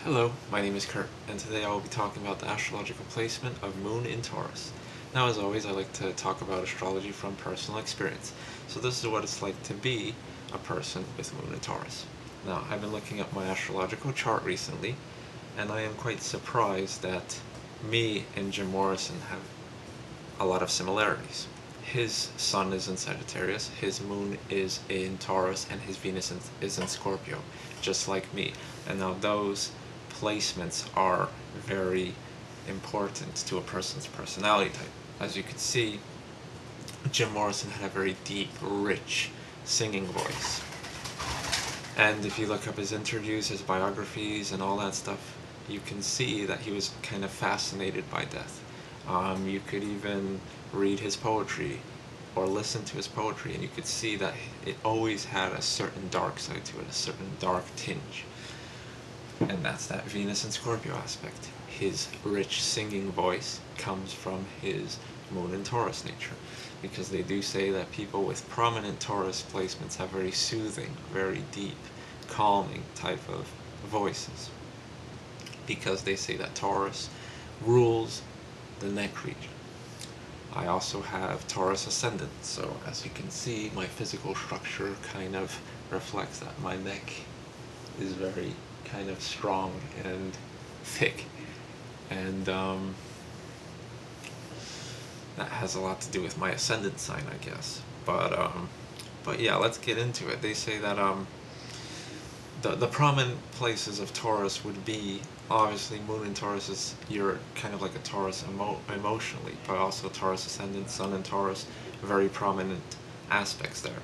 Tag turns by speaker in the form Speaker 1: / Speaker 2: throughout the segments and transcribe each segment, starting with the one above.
Speaker 1: Hello, my name is Kurt, and today I will be talking about the astrological placement of Moon in Taurus. Now, as always, I like to talk about astrology from personal experience. So this is what it's like to be a person with Moon in Taurus. Now, I've been looking at my astrological chart recently, and I am quite surprised that me and Jim Morrison have a lot of similarities. His sun is in Sagittarius, his moon is in Taurus, and his Venus is in Scorpio, just like me. And now those placements are very important to a person's personality type. As you can see, Jim Morrison had a very deep, rich singing voice. And if you look up his interviews, his biographies, and all that stuff, you can see that he was kind of fascinated by death. You could even read his poetry or listen to his poetry, and you could see that it always had a certain dark side to it, a certain dark tinge. And that's that Venus and Scorpio aspect. His rich singing voice comes from his Moon and Taurus nature, because they do say that people with prominent Taurus placements have very soothing, very deep, calming type of voices, because they say that Taurus rules the neck region. I also have Taurus ascendant, so as you can see, my physical structure kind of reflects that. My neck is very kind of strong and thick, and that has a lot to do with my ascendant sign, I guess. But yeah, let's get into it. They say that the prominent places of Taurus would be, obviously, Moon in Taurus is, you're kind of like a Taurus emotionally, but also Taurus ascendant, Sun in Taurus, very prominent aspects there.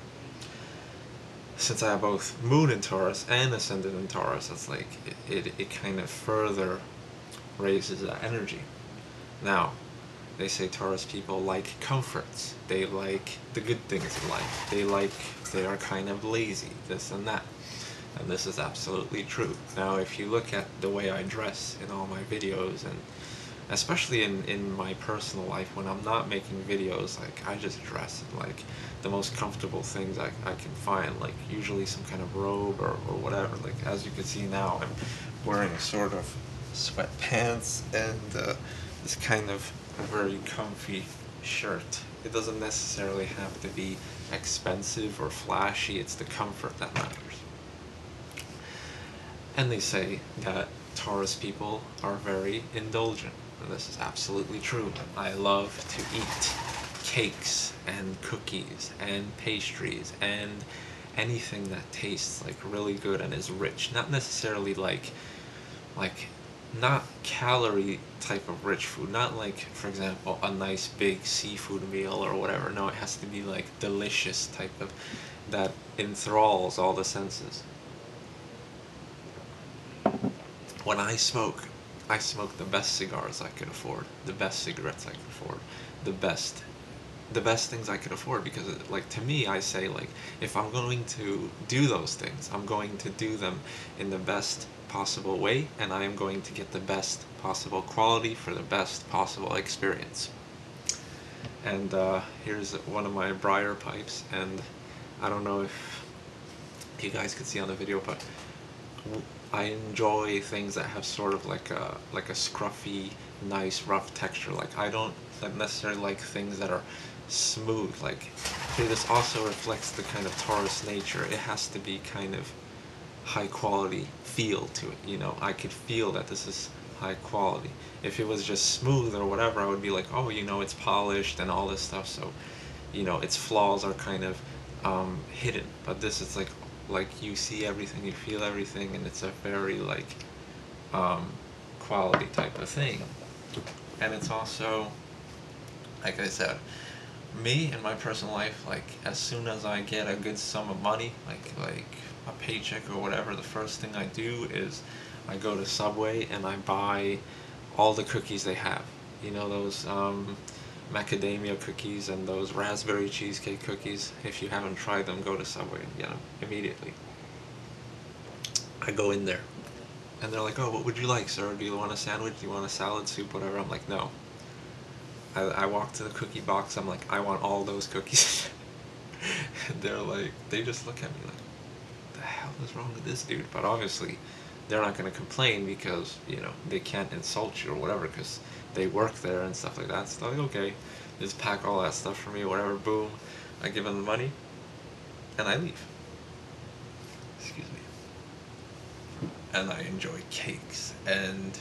Speaker 1: Since I have both Moon in Taurus and Ascendant in Taurus, it's like it kind of further raises that energy. Now, they say Taurus people like comforts. They like the good things in life. They are kind of lazy, this and that. And this is absolutely true. Now, if you look at the way I dress in all my videos, and especially in my personal life, when I'm not making videos, like, I just dress in like the most comfortable things I can find, like usually some kind of robe or whatever. Like, as you can see now, I'm wearing a sort of sweatpants and this kind of very comfy shirt. It doesn't necessarily have to be expensive or flashy, it's the comfort that matters. And they say that Taurus people are very indulgent, and this is absolutely true. I love to eat cakes and cookies and pastries and anything that tastes like really good and is rich. Not necessarily like not calorie type of rich food, not like, for example, a nice big seafood meal or whatever. No, it has to be like delicious type of, that enthralls all the senses. When I smoke the best cigars I could afford, the best cigarettes I could afford, the best things I could afford, because like, to me, I say, like, if I'm going to do those things, I'm going to do them in the best possible way, and I am going to get the best possible quality for the best possible experience. And here's one of my briar pipes, and I don't know if you guys could see on the video, but I enjoy things that have sort of like a scruffy, nice, rough texture. Like, I don't necessarily like things that are smooth. Like, this also reflects the kind of Taurus nature. It has to be kind of high quality feel to it, you know. I could feel that this is high quality. If it was just smooth or whatever, I would be like, oh, you know, it's polished and all this stuff, so, you know, its flaws are kind of hidden. But this is like you see everything, you feel everything, and it's a very like quality type of thing. And it's also, like I said, me in my personal life, like, as soon as I get a good sum of money, like a paycheck or whatever, the first thing I do is I go to Subway and I buy all the cookies they have. You know, those macadamia cookies and those raspberry cheesecake cookies. If you haven't tried them, go to Subway and get them immediately. I go in there and they're like, oh, what would you like, sir? Do you want a sandwich? Do you want a salad, soup, whatever? I'm like, no. I walk to the cookie box, I'm like, I want all those cookies. And they're like, they just look at me like, what the hell is wrong with this dude? But obviously, they're not going to complain because, you know, they can't insult you or whatever because they work there and stuff like that. So they're like, okay, just pack all that stuff for me, whatever, boom. I give them the money and I leave. Excuse me. And I enjoy cakes and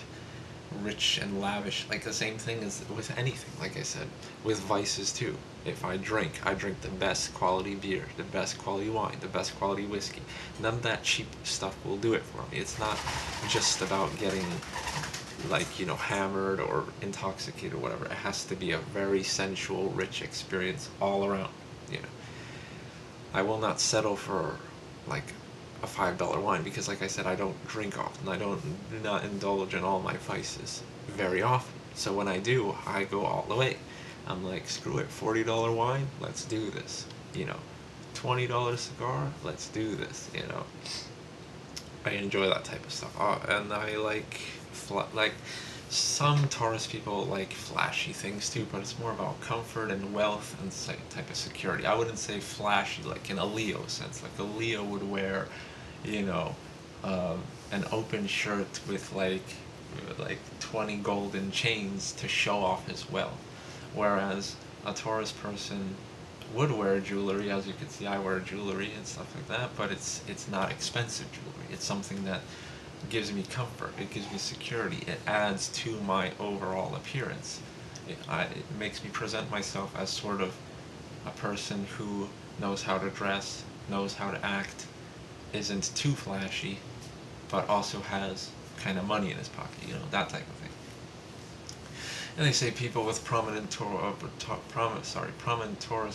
Speaker 1: rich and lavish, like the same thing as with anything, like I said, with vices too. If I drink the best quality beer, the best quality wine, the best quality whiskey. None of that cheap stuff will do it for me. It's not just about getting, like, you know, hammered or intoxicated or whatever. It has to be a very sensual, rich experience all around, you know. I will not settle for, like, a $5 wine because, like I said, I don't drink often. I do not indulge in all my vices very often. So when I do, I go all the way. I'm like, screw it, $40 wine, let's do this. You know, $20 cigar, let's do this. You know, I enjoy that type of stuff. And I like some Taurus people like flashy things too, but it's more about comfort and wealth and type of security. I wouldn't say flashy like in a Leo sense. Like a Leo would wear, you know, an open shirt with like 20 golden chains to show off his wealth. Whereas a Taurus person would wear jewelry, as you can see I wear jewelry and stuff like that, but it's not expensive jewelry. It's something that gives me comfort, it gives me security, it adds to my overall appearance. It makes me present myself as sort of a person who knows how to dress, knows how to act, isn't too flashy, but also has kind of money in his pocket, you know, that type of thing. And they say people with prominent Taurus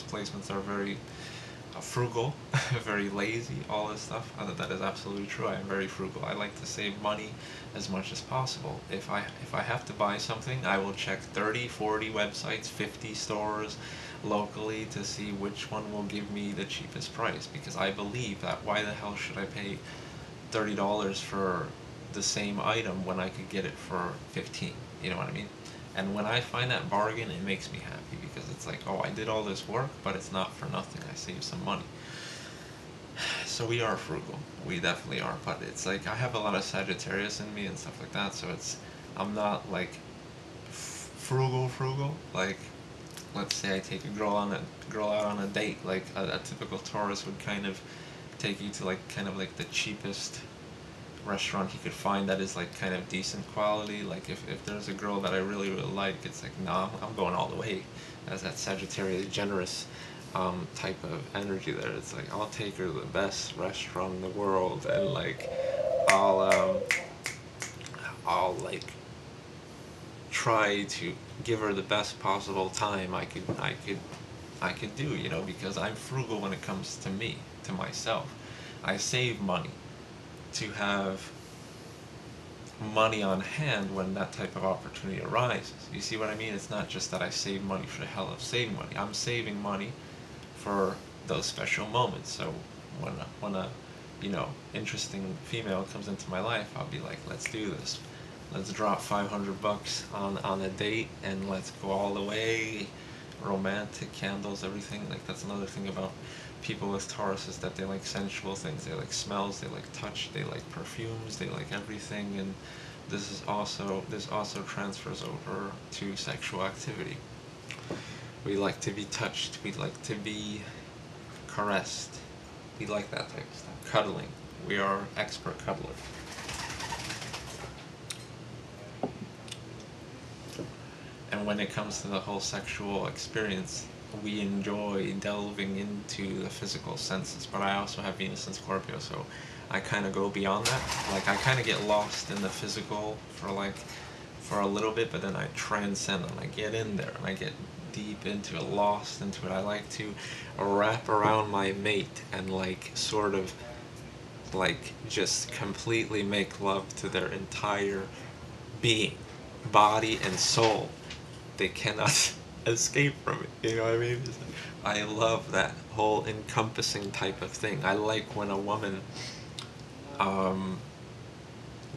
Speaker 1: placements are very frugal, very lazy, all this stuff. That is absolutely true. I am very frugal. I like to save money as much as possible. If I have to buy something, I will check 30, 40 websites, 50 stores locally to see which one will give me the cheapest price, because I believe that why the hell should I pay $30 for the same item when I could get it for 15? You know what I mean? And when I find that bargain, it makes me happy because it's like, oh, I did all this work, but it's not for nothing. I saved some money. So we are frugal. We definitely are. But it's like I have a lot of Sagittarius in me and stuff like that. So I'm not like frugal. Like, let's say I take a girl out on a date. Like a typical Taurus would kind of take you to like kind of like the cheapest restaurant he could find that is like kind of decent quality. Like if there's a girl that I really like, it's like, nah, I'm going all the way. As that Sagittarius generous type of energy there. It's like I'll take her to the best restaurant in the world, and like I'll I'll like try to give her the best possible time I could do, you know, because I'm frugal when it comes to me, to myself. I save money to have money on hand when that type of opportunity arises. You see what I mean? It's not just that I save money for the hell of saving money. I'm saving money for those special moments. So when a you know, interesting female comes into my life, I'll be like, let's do this. Let's drop $500 on a date and let's go all the way. Romantic, candles, everything. Like that's another thing about people with Taurus, is that they like sensual things. They like smells, they like touch, they like perfumes, they like everything. And this also transfers over to sexual activity. We like to be touched, we like to be caressed, we like that type of stuff. Cuddling, we are expert cuddlers. And when it comes to the whole sexual experience, we enjoy delving into the physical senses. But I also have Venus in Scorpio, so I kind of go beyond that. Like I kind of get lost in the physical for a little bit, but then I transcend and I get in there and I get deep into it, lost into it. I like to wrap around my mate and like sort of like just completely make love to their entire being, body and soul. They cannot escape from it, you know what I mean? I love that whole encompassing type of thing. I like when a woman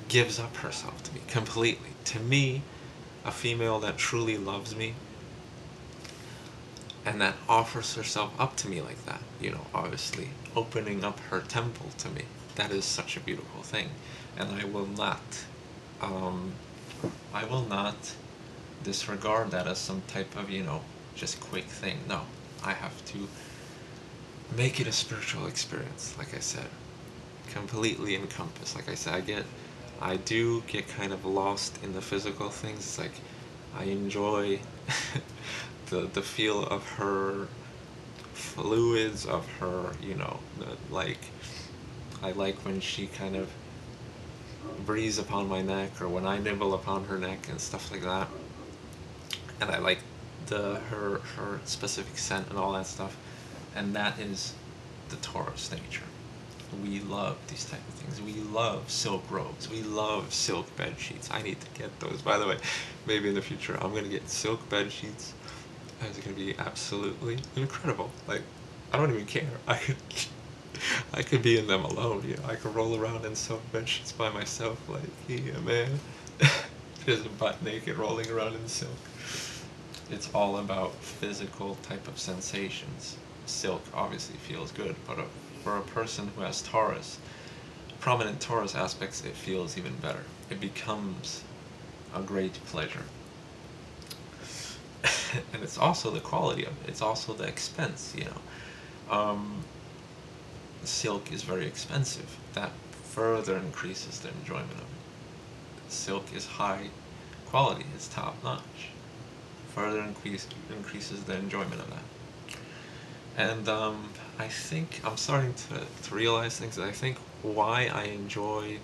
Speaker 1: gives up herself to me completely. To me, a female that truly loves me and that offers herself up to me like that, you know, obviously opening up her temple to me, that is such a beautiful thing. and um, I will not disregard that as some type of, just quick thing. No, I have to make it a spiritual experience, like I said, completely encompass. Like I said, I do get kind of lost in the physical things. It's like I enjoy the feel of her fluids, of her, like I like when she kind of breathes upon my neck, or when I nibble upon her neck and stuff like that. And I like her specific scent and all that stuff. And that is the Taurus nature. We love these type of things. We love silk robes. We love silk bed sheets. I need to get those, by the way. Maybe in the future I'm gonna get silk bed sheets. It's gonna be absolutely incredible. Like, I don't even care. I could be in them alone. I could roll around in silk bed sheets by myself. Like, yeah, man. Just butt naked, rolling around in silk. It's all about physical type of sensations. Silk obviously feels good, but for a person who has Taurus, prominent Taurus aspects, it feels even better. It becomes a great pleasure. And it's also the quality of it. It's also the expense. Silk is very expensive. That further increases the enjoyment of it. Silk is high quality. It's top notch. Further increases the enjoyment of that. And I think I'm starting to realize things. I think why I enjoy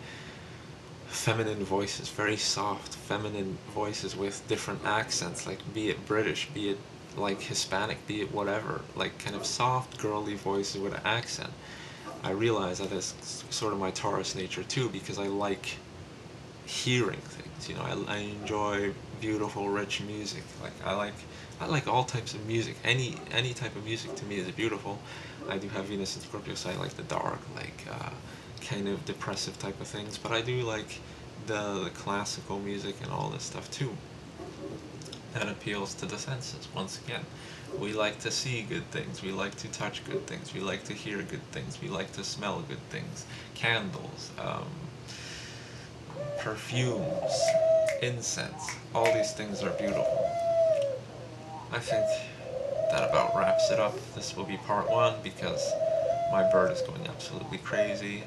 Speaker 1: feminine voices, very soft feminine voices with different accents, like be it British, be it like Hispanic, be it whatever, like kind of soft girly voices with an accent. I realize that is sort of my Taurus nature too, because I like hearing things. I enjoy beautiful, rich music. Like I like all types of music. Any type of music to me is beautiful. I do have Venus and Scorpio, so I like the dark, like kind of depressive type of things. But I do like the classical music and all this stuff too. That appeals to the senses. Once again, we like to see good things. We like to touch good things. We like to hear good things. We like to smell good things. Candles. Perfumes, incense, all these things are beautiful. I think that about wraps it up. This will be part one because my bird is going absolutely crazy.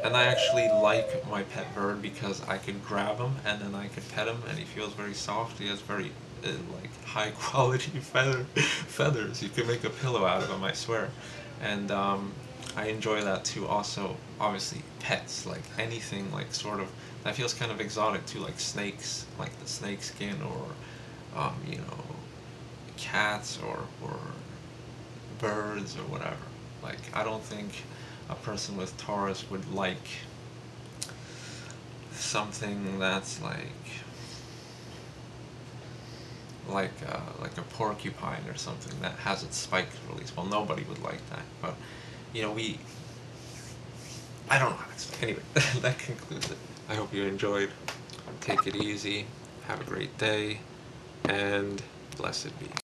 Speaker 1: And I actually like my pet bird because I could grab him and then I could pet him, and he feels very soft. He has very like high quality feathers. You could make a pillow out of him, I swear. And I enjoy that too. Also, obviously, pets, like anything like sort of that feels kind of exotic too, like snakes, like the snake skin, or cats, or birds, or whatever. Like, I don't think a person with Taurus would like something that's like a porcupine or something that has its spikes released. Well, nobody would like that, but we. I don't know how to explain. Anyway, that concludes it. I hope you enjoyed. Take it easy. Have a great day, and blessed be.